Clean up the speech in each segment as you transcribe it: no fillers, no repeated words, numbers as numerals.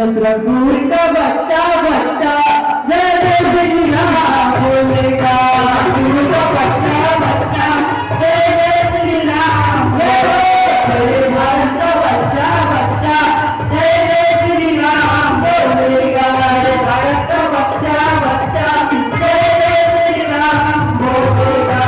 रसूल का बच्चा बच्चा जय जय श्री राम बोलेगा। रसूल का बच्चा बच्चा जय जय श्री राम बोलेगा। भारत का बच्चा बच्चा जय जय श्री राम बोलेगा। भारत का बच्चा बच्चा जय जय श्री राम बोलेगा।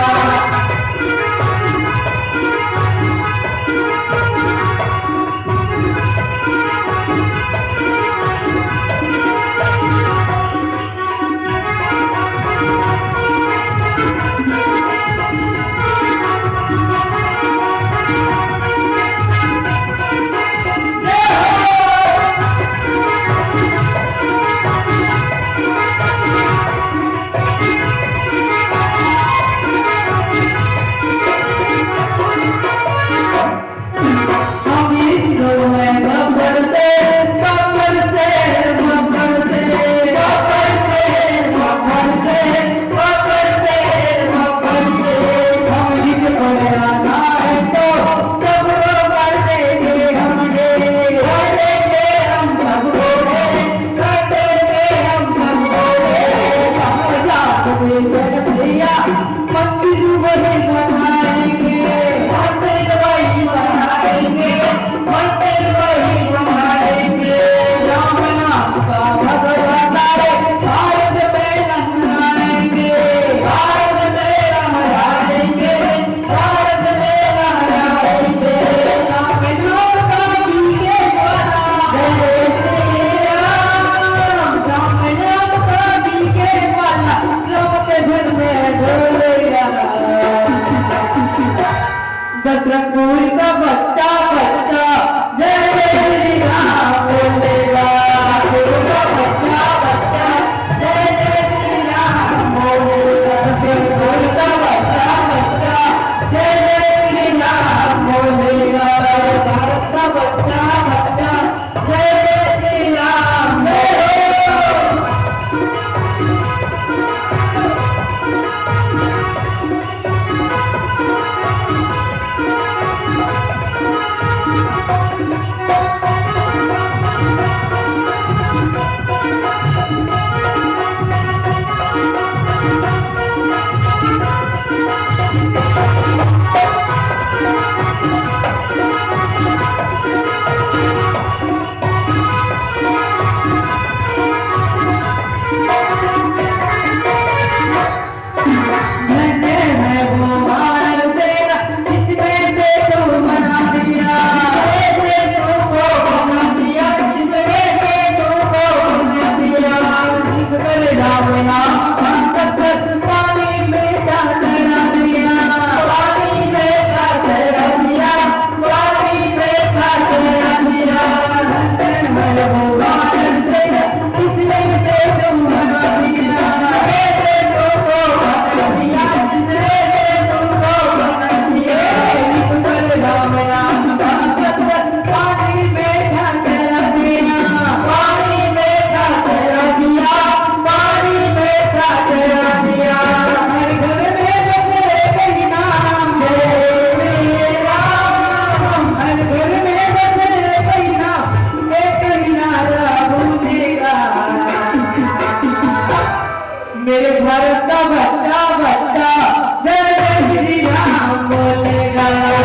रसूल का बच्चा बच्चा जय जय श्री राम बोलेगा। रसूल का बच्चा बच्चा जय जय श्री राम बोलेगा। रसूल का बच्चा बच्चा जय जय श्री राम बोलेगा। भारत का बच्चा बच्चा जय जय श्री राम बोलेगा। मेरे भारत का बच्चा बच्चा जय जय श्री राम बोलेगा।